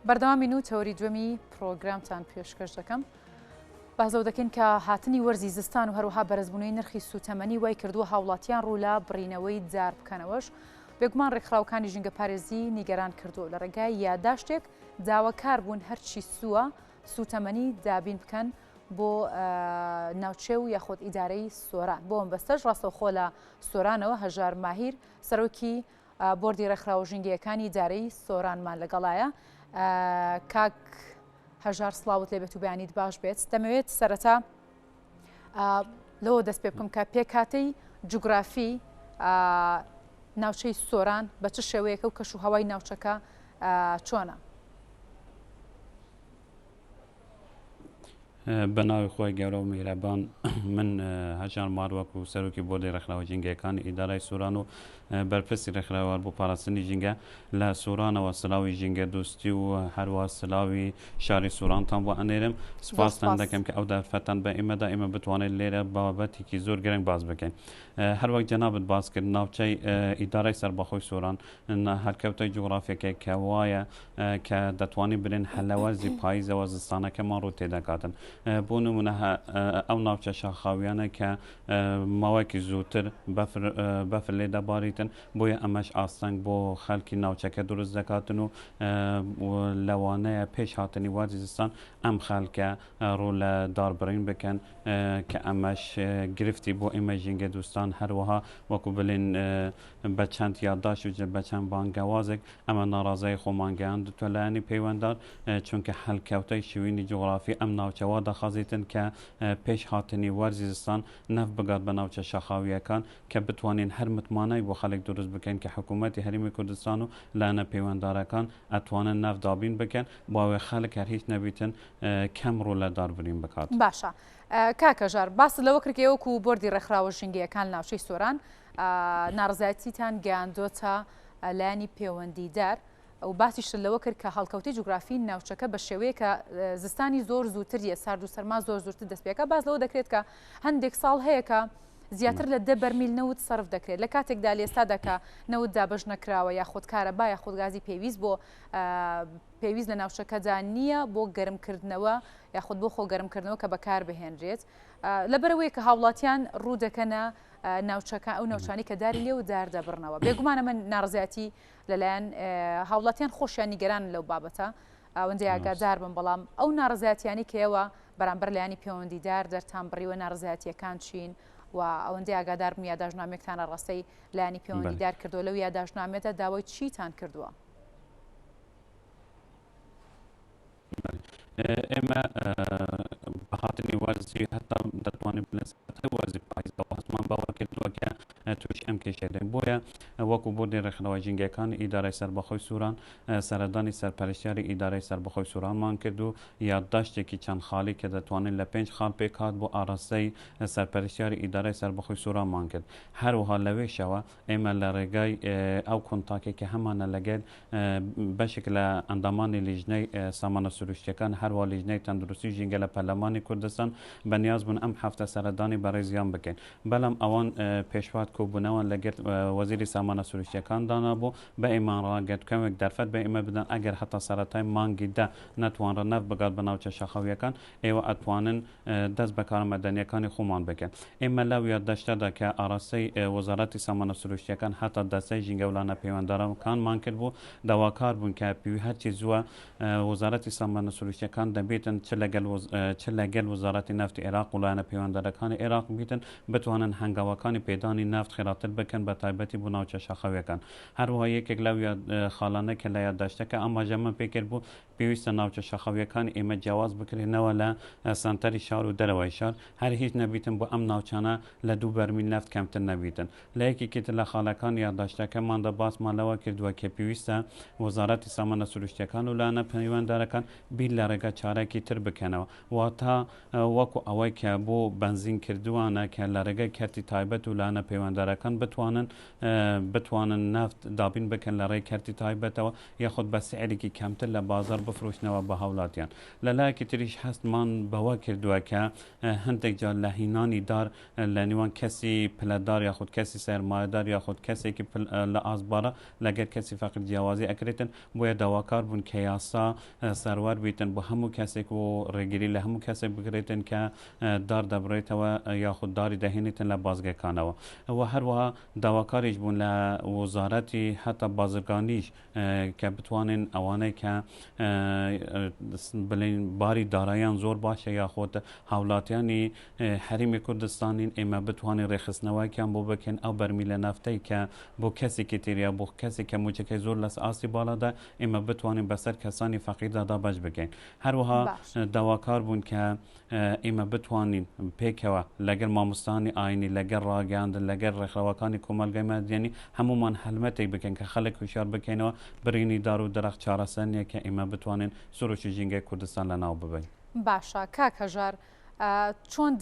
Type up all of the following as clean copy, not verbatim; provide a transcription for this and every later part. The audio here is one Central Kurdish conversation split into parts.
بەردەوامی و تەوری دووەمی پرۆگرامتان پێشکەش دەکەم. بازەو دەکەین کە هاتنی وەرزی زستان و هەروەها بەرزبوونەوەی نرخی سوتەمەنی وای کردووە هاوڵاتیان ڕوو لە بڕینەوەی جار بکەنەوەش. بێگومان ڕێکخراوەکانی ژینگە پارێزی نیگەران کردو لە ڕێگای یاداشتێک داواکار بوون هەرچی سووە سوتەمەنی دابین بکەن بۆ ناوچێ و یاخۆت ئیدارەی سۆران. بۆ ئەم بەستەش ڕاستەوخۆ لە سۆرانەوە هەژار ماهیر سەرۆکی بۆردی ڕێکخراوە ژینگەیەکانی ئیدارەی سۆرانمان لەگەڵایە. کاک هەژار سڵاوت لێبێت و بەیانیت باش بێت. دەمەوێت سەرەتا لەوە دەست پێ بکەم کە پێکاتەی جوگرافی ناوچەی سۆران بە چ شێوەیەکە و کەش و هەوای ناوچەکە چۆنە؟ بە ناوی خۆی گەورە و میهرەبان من هەژار ماروەک و سەرۆکی بۆردی ڕێکخراوە ژینگەیەکانی ئیدارای سۆران و بەرپرسی ڕێکخراوەوار بۆ پاراستنی ژینگە لە سۆرانەوە سلاوی ژینگە دۆستی و هەروە سلاوی شاری سۆرانتان بۆ ئەنێرم. سوپاستان دەکەم کە ئەو دەرفەتان بە ئێمەدا ئێمە بتوانێت لێرە بابەتێکی زۆر گرنگ باز بکەین. هەروەک جەنابەت باز کرد ناوچەی ئیدارەی سەربەخۆی سۆران هەرکەوتەی جوغرافیەکەی کە وایە کە دەتوانین برێن هەلەوەرزی پاییزەوە زستانەکەمان ڕوو تێدەکاتن. بۆ نمونە ئەو ناوچە شاخاویانە کە ماوەیەکی زووتر بەفر لێ دەباریتن بۆیە ئەمەش ئاستەنگ بۆ خەڵکی ناوچەکە دروست دەکاتن و لەوانەیە پێش هاتنی وەرزی زستان ئەم خەڵکە ڕوو لە داربڕین بکەن کە ئەمەش گرفتی بۆ ئێمە ژینگە دوستان هەروەها وەکو بڵێن بە چەند یادداش و بە چەند بانگەوازێک ئەمە ناڕازای خۆمانگەیان دوتە لایەنی پەیوەنددار چونکە هەڵکەوتەی شوێنی جوغرافی ئەم ناوچەوە دەخوازیتن کە پێش هاتنی وەرزی زستان نەف بگات بە ناوچە شەخاویەکان کە بتوانین هەر متمانای بۆ خەڵک دروست بکەن کە حکوومەتی هەرێمی کوردستان و لایەنە پەیوەنددارەکان ئەتوانن نەف دابین بکەن باوێ خەڵک هەر هیچ نەبیتن کەم ڕوو لە داربرین بکات. باشە کاکە ژار باس لەوە کردکەوەکو بۆردی ڕێکخراوە ژینگەیەکان ناوچەی سۆران ناڕزایەتیتان گەیاندۆتە لایەنی پەیوەندیدار و باسیش لەوە کرد کە هەڵکەوتی جوگرافی ناوچەکە بە شێوەیە کە زستانی زۆر زووتریە سارد و سەرما زۆر زووتر دەستپێکە. باز لەوە دەکرێت کە هەندێک ساڵ هەیە کە زیاتر لە 10 بەرمیل نەوت سەرف دەکرێت لە کاتێکدا لێستادا کە نەوت دابەش نەکراوە یا خۆتکارەبا یا خۆتگازی پێویست بۆ پێویست لە ناوچەکەدا نییە بۆ گەرمکردنەوە یاخود بۆ خۆ گەرمکردنەوە کە بەکار بهێنرێت لەبەرەوەی کە هاوڵاتیان ڕوو دەکەنە ناوچەکە ئەو ناوچانی کە داری لێ و دار دەبڕنەوە. بێگومانە من ناڕزایەتی لەلایەن هاوڵاتیان خۆشیان نیگەران لەو بابەتە ئەوەندەی ئاگادار بن بەڵام ئەو ناڕزایەتیانی کەەوە بەرامبەر لایەنی پەیوەندیدار دەرتان بڕیوە ناڕزایەتیەکان چین و ئەوەندەی ئاگادار بن یادداشتنامێکتانە ڕاستەی لایەنی پەیوەندیدار کردو لەو یادداشتنامێتە داوای چیتان کردووە؟ ئێمە بەهاتنی وەرزی هەتا دەتوانین بلەسەتای وەرزی پاییزەوە هەستمان باوە کردووە کە توش ئەم کێشەدەین بۆیە وەکو بۆردی ڕێکخراوە ژینگەیەکانی ئیدارەی سەربەخۆی سووران سەردانی سەرپەرشتیاری ئیدارەی سەربەخۆی سوورانمان کرد و یادداشتێکی چەند خاڵی کە دەتوانین لە 5 خاڵ پێک هات بۆ ئاراستەی سەرپەرشتیاری ئیدارەی سەربەخۆی سوورانمان کرد. هەروەها لەوێشەوە ئێمە لە ڕێگای ئەو کۆنتاکێک کە هەمانە لەگەل بەشێک لە ئەندامانی لیژنەی سامانە سروشتیەکان هەروە لیژنەی تەندروستی ژینگە لە پەرلەمانی کوردستان بەنیاز بوون ئەم هەفتە سەردانی بەڕێزیان بکەین. بەڵام ئەوان پێشوات کۆبوونەوە لەگەر وەزیری سامانە سروشتیەکان دانابوو بە ئێمان ڕاگەت کەمێک دەرفەت بە ئێمە بدەن ئەگەر هەتا سەرەتای مانگی دا نەتوانڕە نەف بگات بە ناوچە شەخەویەکان ئێوە ئەتوانن دەست بە کارمەدەنیەکانی خۆمان بکەن. ئێمە لەو یادداشتەدا کە ئاراستەی وەزارەتی سامانە سروشتیەکان هەتا دەستەی ژینگەولانە پەیوەنددارەکانمان کرد بوو داواکار بوون کە هەرچی زووە وەزارەتی سامانە سروشتیەکان دەبێتن چ لەگەل وەزارەتی نەفتی عێراق و لایەنە پەیوەنددارەکانی عێراق بیتن بتوانن هەنگاوەکانی پێدانی نەفت خێراتر بکەن بە تایبەتی بۆ ناوچە شەخەویەکان. هەروەها یەکێک لەو خاڵانە کە لە یادداشتەکە ئاماژەمە پێکرد بوو پێویستە ناوچە شەخەویەکانی ئێمە جیاواز بکرێنەوە لە سنتەری شار و دەرەوەی شار هەر هیچ نەبیتن بۆ ئەم ناوچانە لە 2 بەرمیل نەفت کەمتر نەبیتن. لە یەکێکتر لە خاڵەکان یادداشتەکەماندا باسمان لەوە کردووە کە پێویستە وەزارەتی سامانە سروشتیەکان و لایەنە پەیوەنددارەکان بیر لە ڕێگە چارەکی تر بکەنەوە واتە وەکو ئەوەی کە بۆ بنزین کردووانە کە لە ڕێگەی کەرتی تایبەت و لایەنە پەیوەنددارەکان بتوانن بتوانن نفت دابین بکن لە ڕێی کەرتی تایبەتەوە یاخود بە سعرێکی کەمتر لە بازار بفرۆشنەوە بە هاوڵاتیان لەلایەکی تریش هەستمان بەوە کردووە کە هەندێک جار لە هینانی دار لە نێوان کەسی پلەدار یاخود کەسی سەرمایەدار یاخود کەسێکی لە ئازبارە لەگەر کەسی فەقیر جیاوازی ئەکرێتن بۆیە داواکار بوون کە یاسا سەروار بیتن بۆ هەموو کەسێک و ڕێگیری لە هەموو کەسێک بگرێتن کە دار دەبڕێتەوە یاخود داری دەهێنێتن لە بازگەکانەوە و هەروەها داواکاریش بوون لە وەزارەتی هەتا بازرگانیش کە بتوانن ئەوانەی کە بڵێن باری داراییان زۆر باشە یاخود هاوڵاتیانی هەرێمی کوردستانین ئێمە بتوانین ڕێخستنەوەیان بۆ بکەین ئەو بەرمیلە نەفتەی کە بۆ کەسێکی تریە بۆ کەسێک کە موچەکەی زۆر لەس ئاستی باڵادا ئێمە بتوانین بەسەر کەسانی فەقیردادا بەش بکەین هەروەها داواکار بوون کە ئێمە بتوانین پێکەوە لەگەر مامۆستانی ئاینی لەگەر ڕاگەاندن لەگەر ڕێکخراوەکانی کۆمەلگای مەدەنی هەمومان هەلمەتێک بکەین کە خەڵک هوشیار بکەینەوە برینی دار و دەرەخت چارەسەر کە ئێمە بتوانین سروشی ژینگەی کوردستان لەناو ببین. باشە کاک هەژار چۆن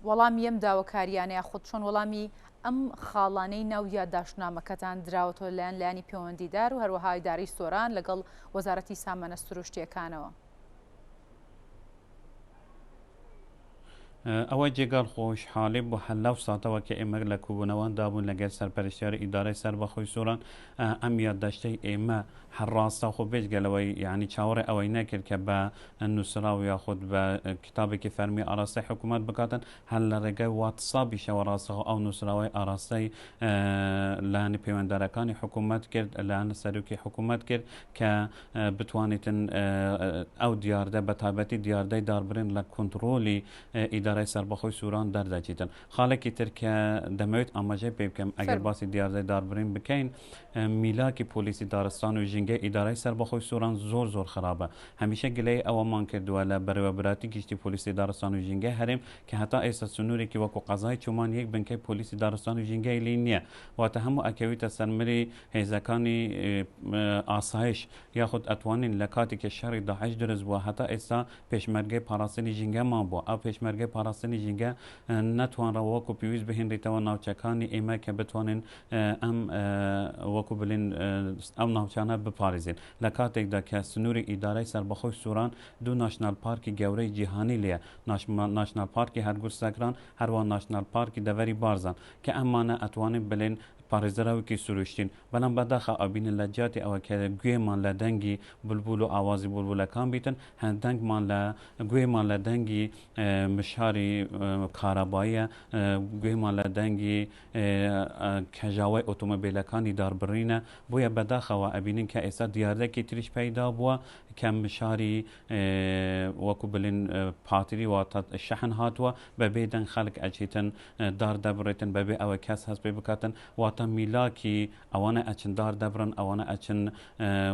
وەڵامی ئەم داواکاریانەیە خۆت چۆن وەڵامی ئەم خاڵانەی ناو یادداشتنامەکەتان دراوەتەوە لایەنی پەیوەندیدار و هەروەها ئیداری سۆران لەگەڵ وەزارەتی سامانە سروشتیەکانەوە؟ ئەوە جێگال خۆشحاڵی بۆ هەلاو ساتەوە کە ئێمە لە کوبوونەوەن دابوون لەگەر سەرپەرشتیاری ئیدارەی سەربەخۆی سووران ئەم یادداشتەی ئێمە هەرڕاستە خۆ بێژگەلەوەی یعنی چاوەڕێ ئەوەی نەکرد کە بە نووسراو یاخود بە کتابێکی فەرمی ئاراستەی حکوومەت بکاتن هەر لە ڕێگەی واتسابی شەوە ڕاستەوە ئەو نووسراوی ئاراستەی لایەنی پەیوەنددارەکانی حکوومەت کرد لایەنە سەرۆکی حکوومەت کرد کە بتوانیتن ئەو دیاردە بە تایبەتی دیاردەی داربرین لە کۆنتڕۆلی ئیدارەی سەربەخۆی سووران دەردەچیتن خاڵێکی ترکە دەمەوێت ئاماژەی پێ بکەم ئەگەر باسی دیاردەی داربرین بکەین میلاکی پۆلیسی دارستان و ژینگەی ئیدارەی سەربەخۆی سووران زۆر خراپە هەمیشە گلەی ئەوەمان کردووە لە بەرەوەبراتی گشتی پۆلیسی دارستان و ژینگەی هەرێم کە هەتا ئێستا سنوورێکی وەکو قەزای چومان یەک بنکەی پۆلیسی دارستان و ژینگەی لی نییە واتە هەموو ئەکەویتە سەرمەری هێزەکانی ئاسایش یاخود ئەتوانین لە کاتێکی شەڕی داعش دروست بووە هەتا ئێستا پێشمەرگەی پاراستنی ژینگەمان بووە ئەو پێشمەرگەی پاراستنی ژینگە نەتوانڕەوە وەکو پێویست بهێنرێتەوە ناوچەکانی ئێمە کە بتوانین ئەم وەکو بلین ئەم ناوچانە بپارێزین لە کاتێکدا کە سنووری ئیدارەی سەربەخۆی سووران دوو ناشنال پارکی گەورەی جیهانی لێە ناشنال پارکی هەرگور سەکران هەروە ناشنال پارکی دەڤەری بارزان کە ئەمانە ئەتوانین بلێن پارێزراوێکی سروشتین بەڵام بەداخە ئەبینن لە جیاتی ئەوە کە گوێمان لە دەنگی بولبول و ئاوازی بولبولەکان بیتن هەندەنگمان لە گوێمان لە دەنگی مشاری کارەباییە گوێمان لە دەنگی کەژاوای ئۆتۆمۆبیلەکانی داربڕینە بۆیە بەداخەوە ئەبینین کە ئێستا دیاردەکی تریش پەیدا بووە کە مشاری وەکو بلین پاتری واتە شەحن هاتووە بەبێ دەنگ خەڵک ئەچیتن دار دەبڕێتن بەبێ ئەوە کەس هەست پێ بکاتن واتە میلاکی ئەوانە ئەچن دار دەبرن ئەوانە ئەچن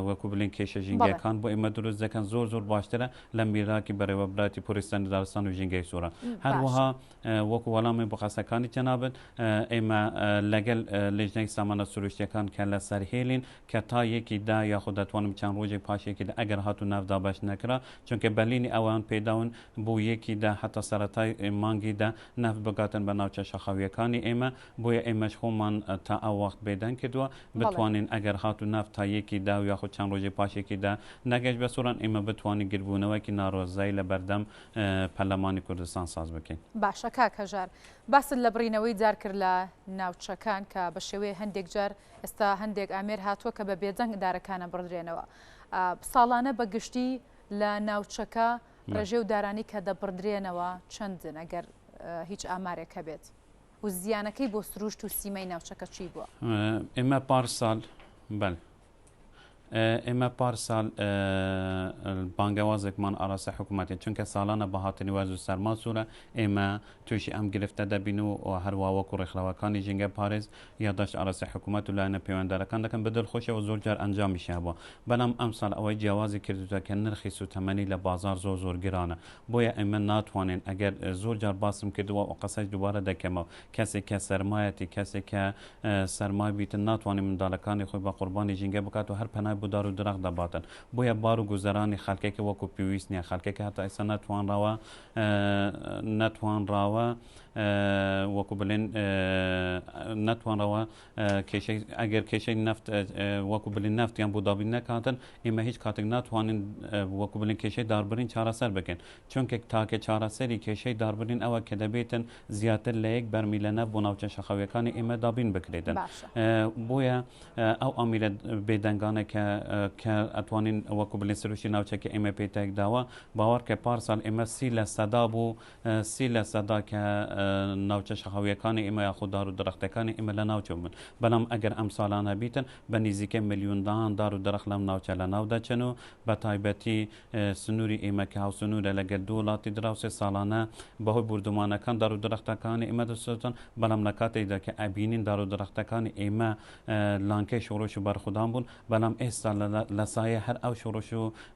وەکو بلین کێشە ژینگەکان بۆ ئێمە دروست دەکەن زۆر باشترە لە میراکی بەڕێوەبراتی پۆلیسانی دارستان و ژینگەی سووران هەروەها وەکو وەڵامی بۆ قەسەکانی جەنابەت ئێمە لەگەل لێژنەی سامانە سروشتیەکان کە لە سەرهێلین کە تا یەکی دا یاخود دەتوانم چەند ڕۆژێک پاشێکی ئەگەر هاتو نافدا باش نەکرا چونکە بەلینی ئەوان پێداون بۆ یەکی دا حتا سەرەتای مانگیدا نەفت بگاتن بە ناوچە شەخاویەکانی ئێمە بۆیە ئێمەش خۆمان تا ئەو وەخت بێدەنگ کردووە بتوانین ئەگەر هاتو نەفت تا یەکی دا و یاخود چەند ڕۆژێ پاشێکی دا نەگەشت بە سووران ئێمە بتوانین گربوونەوەکی ناڕۆزایی لە بەردەم پەرلەمانی کوردستان ساز بکەین. باشە کاک هەژار باست لە بڕینەوەی جار کرد لە ناوچەکان کە بە شێوەیە هەندێک جار ئێستا هەندێک ئامێر هاتووە کە بە بێدەنگ دارەکانە بڕدرێنەوە ساڵانە بەگشتی لە ناوچەکە ڕێژێ و دارانی کە دەبڕدرێنەوە چەندن ئەگەر هیچ ئامارێکە بێت و زیانەکەی بۆ سروشت و سیمەی ناوچەکە چی بووە؟ ئێمە پارساڵ بەل ئێمە پارساڵ بانگەوازێکمان ئاراسە حکوومەتی چونکە ساڵانە بە هاتنی واز و سەرما سوورە ئێمە تووشی ئەم گرفتە دەبین و هەروە وەکو ڕێکخراوەکانی ژینگە پارێز یادداشت ئاراسە حکوومەت و لایەنە پەیوەنددارەکان دەکەن بە دڵخۆشەوە زۆر جار ئەنجامیشیان بووە بەڵام ئەم ساڵ ئەوەی جیاوازی کردوتە کە نرخی سوتەمەنی لە بازار زۆر گرانە بۆیە ئێمە ناتوانین ئەگەر زۆر جار باسم کردووە و قەسەش دووبارە دەکەمەوە کەسێک کە سەرمایەتی کەسێک کە سەرمای بیتن ناتوانین منداڵەکانی خۆی بە قوربانی ژینگە بکات و هەر پەنای بۆ دار و درەخت دەباتن بۆیە بار و گوزەرانی خەڵکێکی وەکو پێویست نییە خەڵکێکی هەتا ئێستا نەتوانراوە وەکو بڵێن نەتوانڕەوە کێشەی ئەگەر کێشەی نفت وەکو بڵین نفتیان بۆ دابین نەکاتن ئێمە هیچ کاتێک ناتوانین وەکو بڵین کێشەی داربرین چارەسەر بکەین چونکە تاکە چارەسەری کێشەی داربرین ئەوە کە دەبێتن زیاتر لە یەک بەرمیلە نەف بۆ ناوچە شەخەویەکانی ئێمە دابین بکرێتن بۆیە ئەو ئامیرە بێدەنگانە کە ئەتوانین وەکو بڵین سروشی ناوچەکە ئێمە پێتێک داوە باوەڕ کە پارسال ئێمە 30% بوو 30% کە ناوچە شەخەویەکانی ئێمە یاخود دار و درەختەکانی ئێمە لە ناوچە بن بەڵام ئەگەر ئەم ساڵانە بیتن بە نزیکەی ملیۆندان دار و درەخت لەم ناوچە لە ناو دەچن و بە تایبەتی سنووری ئێمە کە هاوسنوورە لەگەل دوو وڵاتی دراوسێ ساڵانە بەهۆی بردومانەکان دار و درەختەکانی ئێمە دەسوتن بەڵام لە کاتێکدا کە ئەبینین دار و درەختەکانی ئێمە لانکەی شۆڕش و بەرخودان بوون بەڵام ئێستا لە سایە هەر ئەو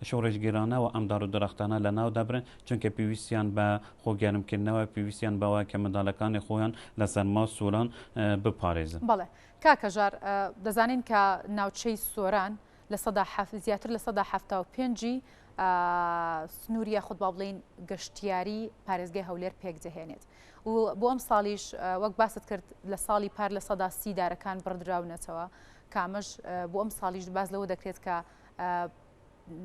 شۆڕشگیرانەوە ئەم دار و درەختانە لە ناو دەبرن چونکە پێویستیان بە خۆگەرمکردنەوە پێویستیان بەوە کە منداڵەکانی خۆیان لەسەر ما سووران بپارێزن. بەڵێ کاکەژار دەزانین کە ناوچەی سۆران لە زیاتر لە 175 سنووریە خودبا بڵین گەشتیاری پارێزگای هەولێر پێک دەهێنێت و بۆ ئەم ساڵیش وەک باست کرد لە ساڵی پار لە 130 دارەکان بڕدراونەتەوە کامەش بۆ ئەم ساڵیش باز لەوە دەکرێت کە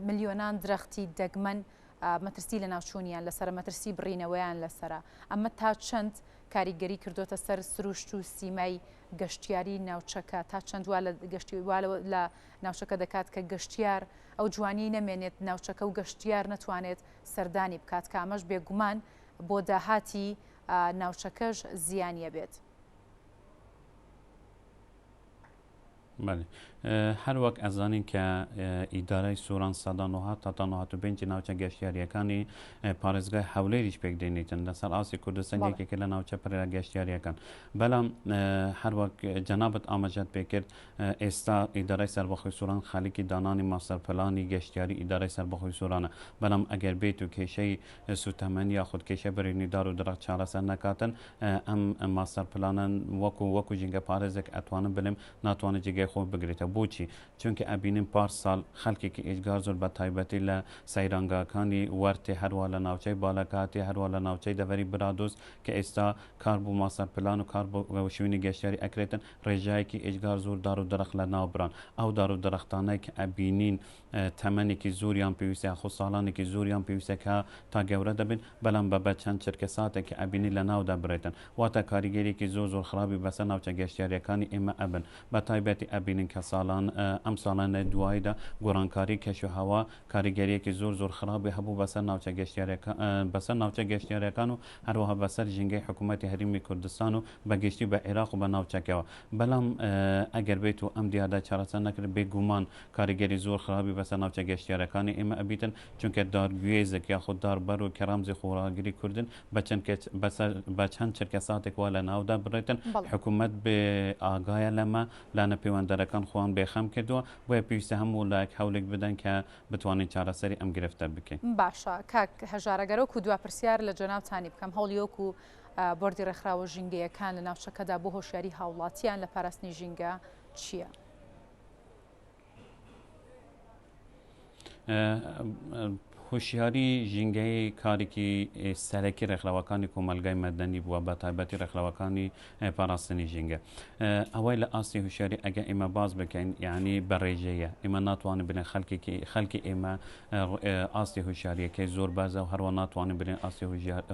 ملیۆنان درەختی دەگمەن مەترسی لە ناوچوونیان لەسەر مەترسی بڕینەوەیان لەسرە ئەمە تا چەند کاریگەری کردوتە سەر سروشت و سیمای گەشتیاری ناوچەکە تا چەند وا لە گەشتی لە ناوچەکە دەکات کە گەشتیار ئەو جوانی نەمێنێت ناوچەکە و گەشتیار نەتوانێت سەردانی بکات کامەش بێگومان بۆ داهاتی ناوچەکەش زیانیە بێت. بله هەر وەک ئەزانین کە ئیدارەی سووران سەدا 1995 ناوچە گەشتیاریەکانی پارێزگای هەولێریش پێک دێنیتن لەسەر ئاسی کوردستانێکێکە لە ناوچە پرە گەشتیاریەکان بەڵام هەر وەک جەنابەت ئاماژەت پێکرد ئێستا ئیدارەی سەربەخۆی سووران خەلیکی دانانی ماستەرپلانی گەشتیاری ئیدارەی سەربەخۆی سوورانە بەڵام ئەگەر بێت و کێشەی سوتەمەنی یاخود کێشە بەرینی دار و درەخت چارەسەر نەکاتن ئەم ماستەرپلانن وەکو ژینگە پارێزێک ئەتوانن بڵێم ناتوانێت جێگەی خۆ بگرێتە بۆچی چونکە ئەبینیم پارسال خەڵکێکی ئێجگار زۆر بە تایبەتی لە سەیرانگاکانی وەرتێ هەروە لە ناوچەی باڵەکاتی هەروە لە ناوچەی دەڤەری برادۆز کە ئێستا کار بوو ماستەرپلان و کار بۆ شوێنی گەشتیاری ئەکرێتن ڕێژایەکی ئێجگار زۆر دار و درەخت لە ناوبران ئەو دار و درەختانەی کە ئەبینین تەمەنێکی زۆریان پێویستە خۆ ساڵانێکی زۆریان پێویستە کە تا گەورە دەبن بەڵام بە چەند چرکە ساتێک کە ئەبینی لە ناو دەبرێتن واتە کاریگەریەکی زۆر خراپی بەسەر ناوچە گەشتیاریەکانی ئێمە ئەبن بە تایبەتی ئەبینین کە ئەم ساڵانە دواییدا گۆڕانکاری کەش و هەوا کاریگەریەکی زۆر خراپی هەبوو بەسەر ناوچە گەشتیاریەکان و هەروەها بەسەر ژینگەی حکوومەتی هەرێمی کوردستان و بەگشتی بە عێراق و بە ناوچەکەوە بەڵام ئەگەر بێت و ئەم دیادا چارەسەر نەکرد بێگومان کاریگەری زۆر خراپی بەسەر ناوچە گەشتیاریەکانی ئێمە ئەبیتن چونکە دارگوێزێک یاخود داربەر و کەرامزی خۆراگری کوردن بە چەند چرکە ساتێک وا لە ناودا بڕێتن حکوومەت بێ ئاگایە لەمە لە نەپەیوەندەرەکان خۆیان بێخەم کردووە بۆیە پێویستە هەموو لایەک هەولێک بدەن کە بتوانین چارەسەری ئەم گرفتە بکەین. باشە کاک هەژارەگەرە و دوا پرسیار لە جەنابتانی بکەم هەوڵیۆک و بۆردی ڕێکخراوە ژینگەیەکان لە ناوچەکەدا بۆ هۆشیاری هاوڵاتیان لە پاراستنی ژینگە چییە؟ هوشیاری ژینگەی کارێکی سەرەکی ڕێکخراوەکانی کۆمەلگای مەدەنی بووە بە تایبەتی ڕێکخراوەکانی پاراستنی ژینگە ئەوەی لە ئاستی هوشیاری ئەگە ئێمە باز بکەین یعنی بەڕێژەیە ئێمە ناتوانین بنێن خەڵکی ئێمە ئاستی هوشیاریەکەی زۆر بەرزە و هەروە ناتوانین بنێن ئاستی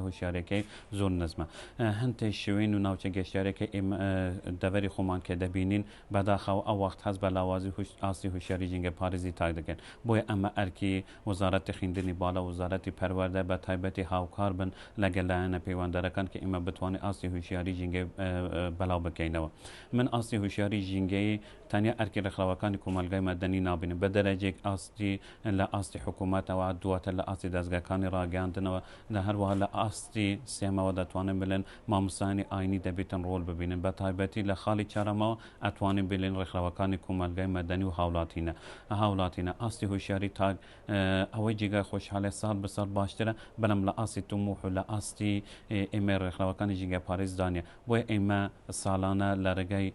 هوشیارەکەی زۆر نزمە هەندێک شوێن و ناوچە گەشتیارەکە ئێمە دەڤەری خۆمان کە دەبینین بەداخەوە ئەو وەخت هەست بە لاوازی ئاستی هوشیاری ژینگە پارێزی تاک دەکەن بۆیە ئەمە ئەرکی وەزارەتی خوێندنی بالا وزارەتی پەروەردە بە تایبەتی هاوکار بن لەگەڵ لایەنە پەیوەندەرەکان کە ئێمە بتوانین ئاستی هوشیاری ژینگەی بەڵاو بکەینەوە من ئاستی هوشیاری ژینگەی تەنیا ئەرکی ڕێکخراوەکانی کۆمەلگای مەدەنی نابینم بە دەرەجێک ئاستی لە ئاستی حکوومەتەوە دواتر لە ئاستی دەستگاکانی ڕاگەاندنەوە لە هەروەها لە ئاستی سێمەوە دەتوانن بڵێن مامۆستایانی ئاینی دەبێتن ڕۆڵ ببینن بە تایبەتی لە خاڵی چارەمەوە ئەتوانین بڵێن ڕێکخراوەکانی کۆمەلگای مەدەنی و هاوڵاتینە ئاستی هوشیاری تاک ئەوەی جێگای خۆشحالێ ساڵ بەسەر باشترە بەڵام لە ئاسی توموح و لە ئاستی ئێمە ڕێکخراوەکانی ژینگە پارێزدانە بۆیە ئێمە ساڵانە لە ڕێگەی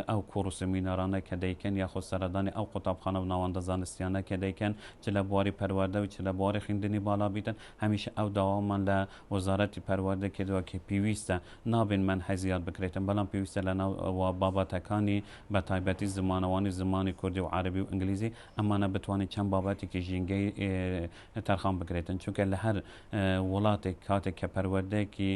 ئەو کۆڕ و سمینارانە کە دەیکەن یاخۆ سەردانی ئەو قوتابخانە و ناوەندە زانستیانە کە دەیکەن چ لە بواری پەروەردە و چ لە بواری خوێندنی بالا بیتن هەمیشە ئەو داوامان لە وەزارەتی پەروەردە کردووە کە پێویستە نابێن من حەزیات بکرێتن بەڵام پێویستە لە ناو بابەتەکانی بە تایبەتی زمانەوانی زمانی کوردی و عربی و ئینگلیزی ئەمانە بتوانێت چەند بابەتێکی ژینگەی تەرخان بکرێتن چونکە لە هەر وڵاتێک کاتێک کە پەروەردەیەکی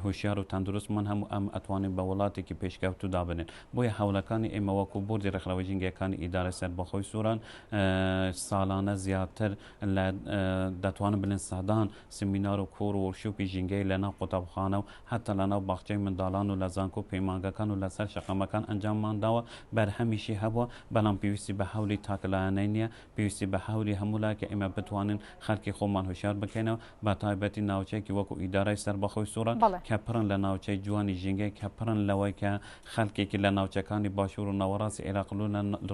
هوشیار و تەندروستمان هەموو ئەم ئەتوانین بە وڵاتێکی پێشکەوتودا بنێن بۆیە هەوڵەکانی ئێمە وەکو بۆردی ڕێکخراوە ژینگەکانی ئیدارە سەربەخۆی سووران ساڵانە زیاتر لە دەتوانن بڵێن سەدان سمینار و کۆڕ و وەرکشۆپی ژینگەی لە ناو قوتابخانە و هەتا لە ناو باخچەی منداڵان و لە زانکۆ پەیمانگەکان و لەسەر شەقەمەکان ئەنجاممانداوە بەرهەمیشی هەبووە بەڵام پێویستی بە هەولی تاکلایانەی نییە پێویستی بە هەولی هەموو لای کە ئێمە بتوانین خەڵکی خۆمان هوشیار بکەینەوە بە تایبەتی ناوچەیەکی وەکو ئیدارەی سەربەخۆی سووران کە پڕن لە ناوچەی جوانی ژینگەی کە پڕن لەوەی کە خەڵکێکی لە ناوچەکانی باشوور و ناوەڕاستی عێراق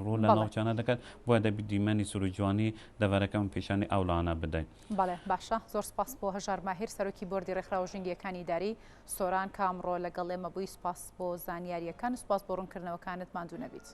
ڕوو لە ناوچانە دەکات بۆیە دەبی دیمەنی سروو جوانی دەڤەرەکەم پیشانی ئەولانە بدەین. بەڵێ باشە زۆر سپاس بۆ هەژار ماهیر سەرۆکی بۆردی ڕێکخراوە ژینگەکانی ئیداری سۆران کامڕۆ لەگەڵ ئێمە بووی سپاس بۆ زانیاریەکان سپاس بۆ ڕوونکردنەوەکانت ماندوو نەبیت.